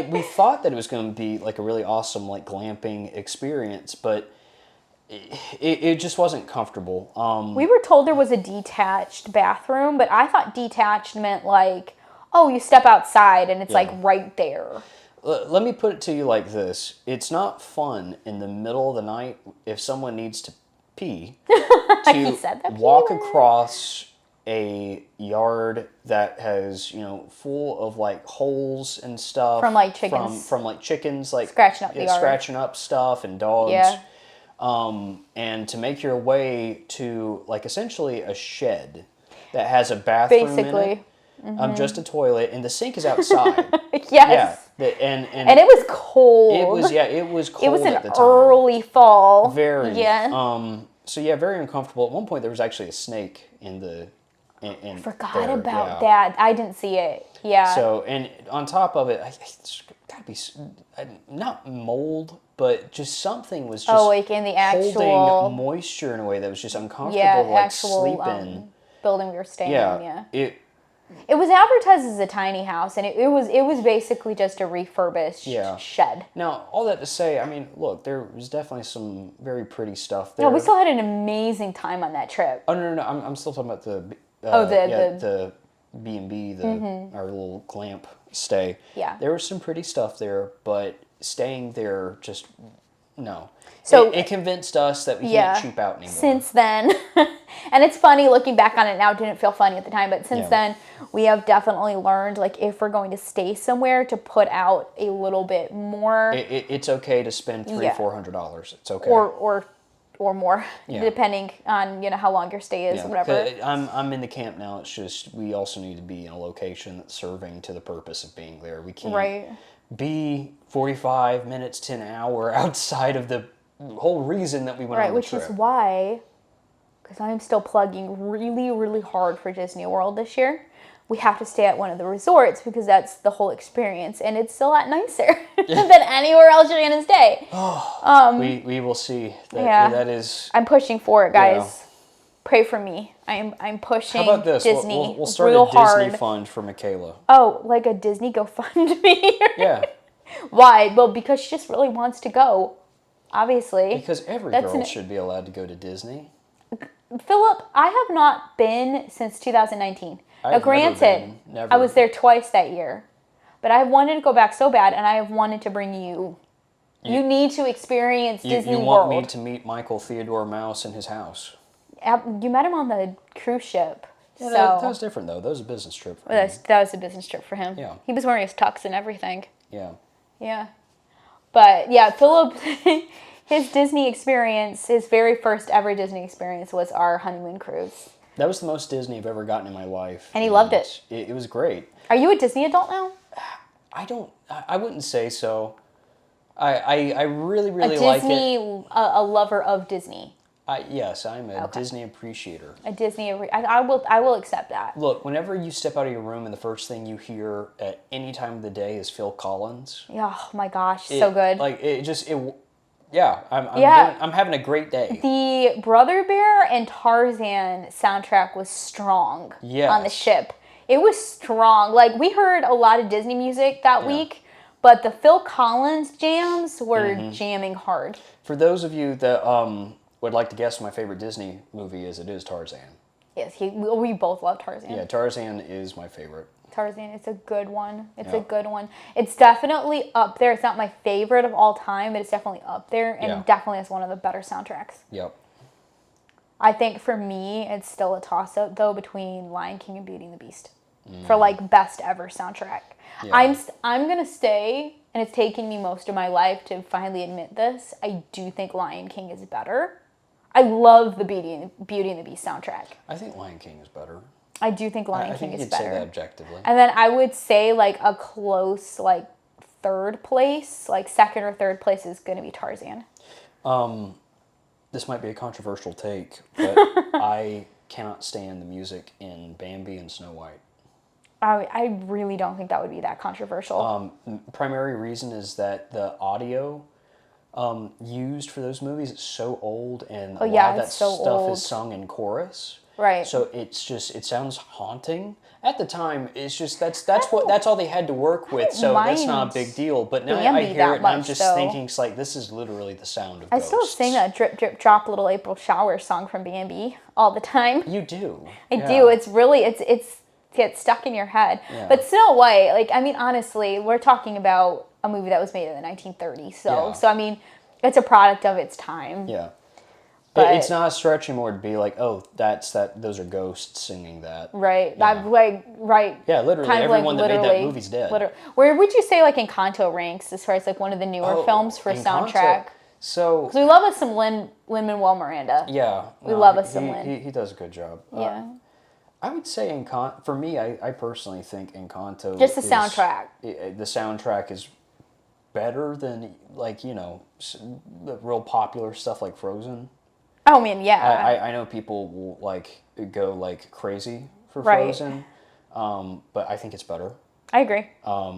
we thought that it was going to be a really awesome glamping experience, but it just wasn't comfortable. We were told there was a detached bathroom, but I thought detached meant you step outside and it's right there. Let me put it to you like this. It's not fun in the middle of the night if someone needs to pee to walk across a yard that has, full of holes and stuff. From chickens. From chickens, scratching up the yard. Scratching up stuff and dogs. Yeah. And to make your way to essentially a shed that has a bathroom basically in it, just a toilet, and the sink is outside. Yes. Yeah, and it was cold. It was cold. It was an at the time. Early fall. Very. Yeah. So very uncomfortable. At one point, there was actually a snake in the Forgot about that. I didn't see it. Yeah. So, and on top of it, it's got to be not mold, but just something was just like in the actual holding moisture in a way that was just uncomfortable. Yeah, to, like actual sleep in. building we were staying in. Yeah. It was advertised as a tiny house, and it was basically just a refurbished shed. Now, all that to say, I mean, look, there was definitely some very pretty stuff there. No, we still had an amazing time on that trip. Oh no, I'm still talking about the B&B, our little glamp stay. Yeah. There was some pretty stuff there, but staying there just no. So it convinced us that we can't cheap out anymore. Since then, and it's funny looking back on it now, it didn't feel funny at the time, but since then we have definitely learned, like, if we're going to stay somewhere, to put out a little bit more. It's okay to spend $300-$400. It's okay. Or more, depending on how long your stay is, whatever. I'm in the camp now. It's just we also need to be in a location that's serving to the purpose of being there. We can't be 45 minutes to an hour outside of the whole reason that we went on the trip. Which is why, because I'm still plugging really, really hard for Disney World this year, we have to stay at one of the resorts because that's the whole experience, and it's a lot nicer than anywhere else you're going to stay. We will see. That is. I'm pushing for it, guys. Pray for me. I'm pushing. How about this? Disney we'll start real a Disney hard. fund for Michaela. Oh, like a Disney GoFundMe? Yeah. Why? Well, because she just really wants to go. Obviously. Because every girl should be allowed to go to Disney. Philip, I have not been since 2019. Now, granted, never. I was there twice that year, but I wanted to go back so bad, and I have wanted to bring you. You need to experience Disney World. You want me to meet Michael Theodore Mouse in his house. You met him on the cruise ship. Yeah, that was different, though. That was a business trip for him. That was a business trip for him. Yeah. He was wearing his tux and everything. Yeah. Yeah. But, yeah, Philip, his Disney experience, his very first ever Disney experience was our honeymoon cruise. That was the most Disney I've ever gotten in my life. And he loved it. It was great. Are you a Disney adult now? I wouldn't say so. I really like it. A lover of Disney. Yes, I'm a Disney appreciator. I will accept that. Look, whenever you step out of your room and the first thing you hear at any time of the day is Phil Collins. Oh my gosh, so good. Like I'm having a great day. The Brother Bear and Tarzan soundtrack was strong on the ship. It was strong. Like, we heard a lot of Disney music that week, but the Phil Collins jams were jamming hard. For those of you that would like to guess my favorite Disney movie is, it is Tarzan. Yes, we both love Tarzan. Yeah, Tarzan is my favorite. Tarzan, it's a good one. It's a good one. It's definitely up there. It's not my favorite of all time, but it's definitely up there, and definitely has one of the better soundtracks. Yep. I think for me, it's still a toss-up, though, between Lion King and Beauty and the Beast for, like, best ever soundtrack. Yeah. I'm going to stay, and it's taken me most of my life to finally admit this. I do think Lion King is better. I love the Beauty and the Beast soundtrack. I think Lion King is better. I do think Lion King is better. I think you'd say that objectively. And then I would say, like, a close, like, third place, like second or third place, is going to be Tarzan. This might be a controversial take, but I cannot stand the music in Bambi and Snow White. I really don't think that would be that controversial. Primary reason is that the audio used for those movies is so old, and a lot of that stuff is sung in chorus. Right. So it sounds haunting. At the time, it's just that's all they had to work with. So that's not a big deal. But now I hear it, and I'm just thinking, it's like, this is literally the sound of ghosts. I still sing that drip drip drop little April shower song from Bambi all the time. You do. I do. It's really it's gets stuck in your head. Yeah. But Snow White, like, I mean, honestly, we're talking about a movie that was made in the 1930s. So I mean, it's a product of its time. Yeah. But it's not a stretch anymore to be like, oh, those are ghosts singing that. Right. Yeah. Right. Yeah, literally. Kind of everyone that made that movie's dead. Where would you say, like, Encanto ranks as far as, like, one of the newer films for Encanto. soundtrack? So, because we love us some Lin-Manuel Miranda. Yeah. We love us some Lin. He does a good job. Yeah. I would say Encanto, for me, I personally think Encanto just the soundtrack. The soundtrack is better than, like, the real popular stuff like Frozen. Oh, man, yeah. I know people will, like, go, like, crazy for Right. Frozen, but I think it's better. I agree. I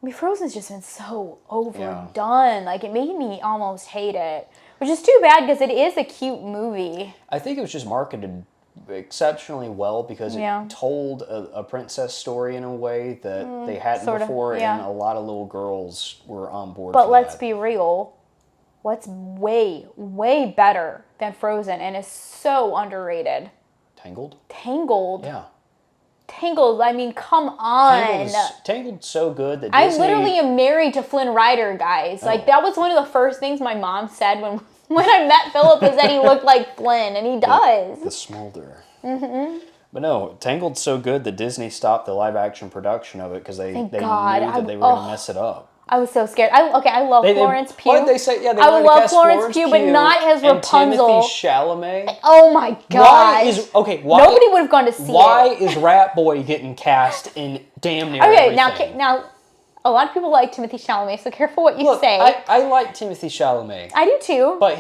mean, Frozen's just been so overdone. Yeah. Like, it made me almost hate it. Which is too bad because it is a cute movie. I think it was just marketed exceptionally well because it told a princess story in a way that they hadn't before, and a lot of little girls were on board But for let's that. be real. What's way, way better than Frozen and is so underrated? Tangled? Tangled. Yeah. Tangled, I mean, come on. Tangled's so good that I Disney... literally am married to Flynn Rider, guys. Like, that was one of the first things my mom said when I met Philip, is that he looked like Flynn, and he does. The smolder. Mm-hmm. But no, Tangled's so good that Disney stopped the live-action production of it because they knew that they were going to mess it up. I was so scared. I love Florence Pugh. What did they say? Yeah, they I wanted to love cast Florence Pugh, but not as Rapunzel. And Timothy Chalamet. Oh my god! Nobody would have gone to see it. Why is Rat Boy getting cast in damn near everything? Now, a lot of people like Timothy Chalamet, so careful what you say. I like Timothy Chalamet. I do too. But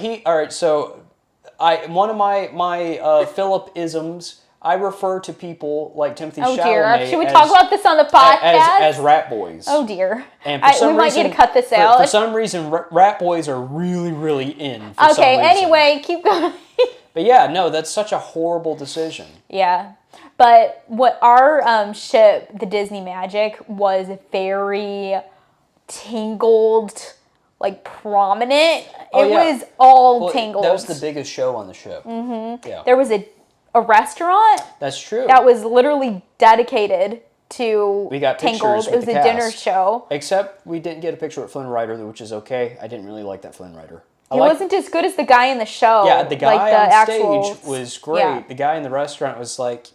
one of my Philip-isms, I refer to people like Timothy Chalamet. Oh dear! Should we talk about this on the podcast? As rat boys. Oh dear! And for some we might need to cut this out. For some reason, rat boys are really, really in. Anyway, keep going. But yeah, no, that's such a horrible decision. Yeah, but what our ship, the Disney Magic, was very Tangled, like prominent. It was all Tangled. That was the biggest show on the ship. Mm-hmm. Yeah. There was a restaurant. That's true. That was literally dedicated to we got Tangled. It was a dinner show. Except we didn't get a picture with Flynn Rider, which is okay. I didn't really like that Flynn Rider. He wasn't as good as the guy in the show. Yeah, the guy on stage was great. Yeah. The guy in the restaurant was like,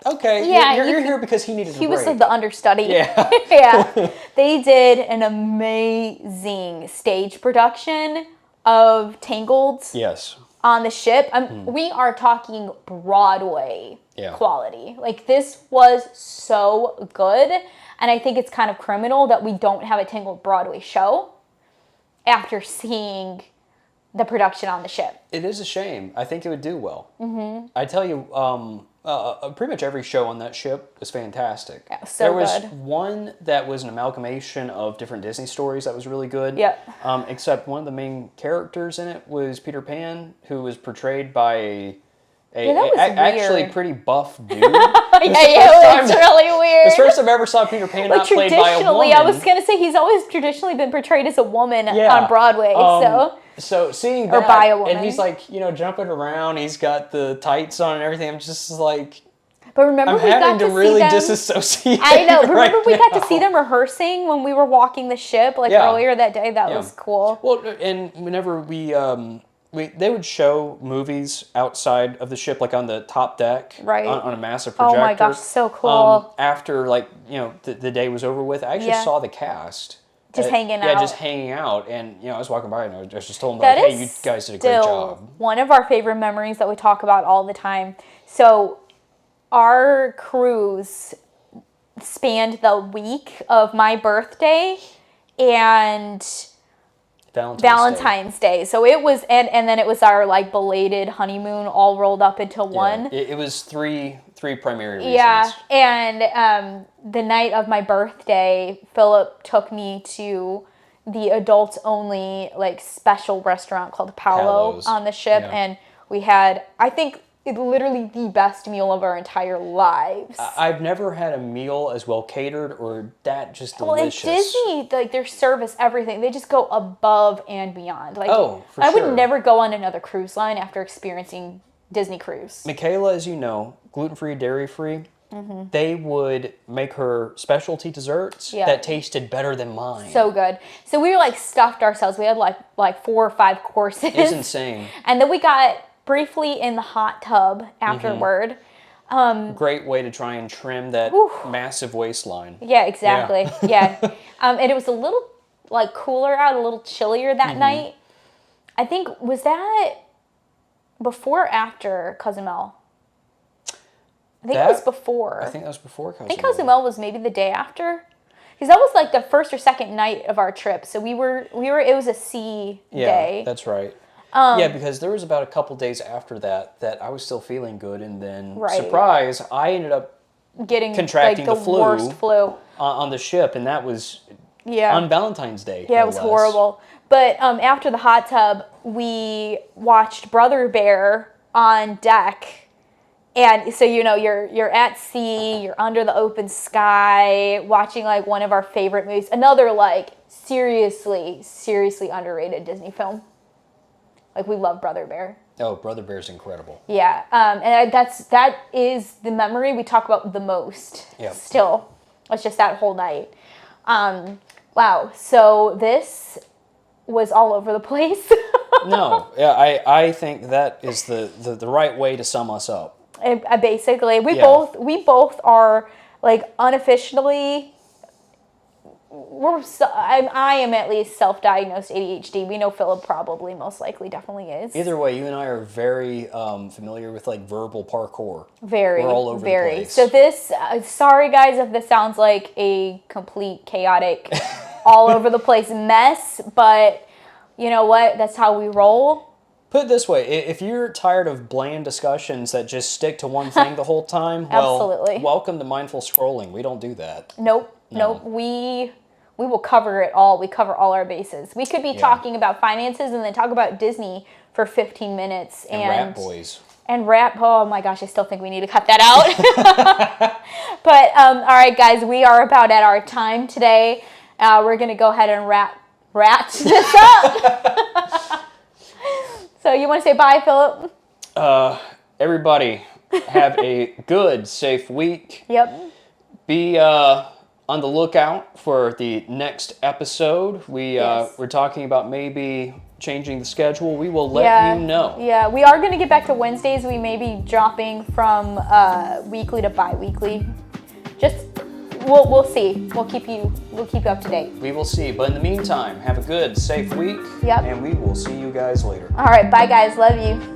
okay, you're here because he needed a break. He was like the understudy. Yeah. Yeah. They did an amazing stage production of Tangled. Yes. On the ship. We are talking Broadway quality. Like, this was so good. And I think it's kind of criminal that we don't have a Tangled Broadway show after seeing the production on the ship. It is a shame. I think it would do well. Mm-hmm. I tell you, pretty much every show on that ship was fantastic. Yeah, so there was good. one that was an amalgamation of different Disney stories that was really good. Yeah. Except one of the main characters in it was Peter Pan, who was portrayed by actually pretty buff dude. It was really weird. It's the first time I ever saw Peter Pan not played by a woman. I was going to say, he's always traditionally been portrayed as a woman on Broadway. So seeing that, by a woman. And he's like, jumping around, he's got the tights on and everything, I'm just like... But remember, I'm having to really disassociate. I know. Remember, we got to see them rehearsing when we were walking the ship, earlier that day. That was cool. Well, and whenever they would show movies outside of the ship, like on the top deck, right, on a massive projector. Oh my gosh, so cool! After the day was over with, I actually saw the cast just hanging out. Yeah, just hanging out, and I was walking by and I just told them, hey, you guys did a great job. One of our favorite memories that we talk about all the time. So, our cruise spanned the week of my birthday and Valentine's Day. So it was, and then it was our belated honeymoon all rolled up into one. It was three primary reasons. Yeah, and the night of my birthday, Philip took me to the adults only special restaurant called Paolo's on the ship, and we had, I think, literally the best meal of our entire lives. I've never had a meal as well catered or that just delicious. Well, at Disney, their service, everything, they just go above and beyond. For I sure. would never go on another cruise line after experiencing Disney Cruise. Michaela, as you know, gluten-free, dairy-free, they would make her specialty desserts that tasted better than mine. So good. So we were stuffed ourselves. We had like 4 or 5 courses. It's insane. And then we got briefly in the hot tub afterward. Great way to try and trim that massive waistline. Yeah, exactly. Yeah. And it was a little cooler out, a little chillier that night. I think, was that before or after Cozumel? I think it was before. I think that was before Cozumel. I think Cozumel was maybe the day after. Because that was the first or second night of our trip. So we were it was a sea day. Yeah, that's right. Yeah, because there was about a couple days after that I was still feeling good, and then surprise, I ended up getting contracting like, the worst flu on the ship, and that was on Valentine's Day. Yeah, it was horrible. But after the hot tub, we watched Brother Bear on deck. And so, you're at sea, you're under the open sky, watching like one of our favorite movies. Another like seriously underrated Disney film. Like, we love Brother Bear. Oh, Brother Bear's incredible. Yeah, and that is the memory we talk about the most. Yep. Still, it's just that whole night. Wow. So this was all over the place. No, yeah, I think that is the right way to sum us up. Basically, we both are like unofficially. I am at least self-diagnosed ADHD. We know Philip probably most likely definitely is. Either way, you and I are very familiar with like verbal parkour. We're all over the place. So this, sorry guys if this sounds like a complete chaotic, all over the place mess, but you know what? That's how we roll. Put it this way, if you're tired of bland discussions that just stick to one thing the whole time, well, Absolutely. Welcome to mindful scrolling. We don't do that. Nope. We will cover it all. We cover all our bases. We could be talking about finances and then talk about Disney for 15 minutes. And Rat Boys. And oh my gosh, I still think we need to cut that out. But, all right, guys, we are about at our time today. We're going to go ahead and wrap this up. So you want to say bye, Philip? Everybody, have a good, safe week. Yep. Be on the lookout for the next episode. We're talking about maybe changing the schedule. We will let you know. Yeah, we are going to get back to Wednesdays. We may be dropping from weekly to bi-weekly. Just we'll see. We'll keep you up to date. We will see. But in the meantime, have a good, safe week. Yep. And we will see you guys later. All right, bye guys. Love you.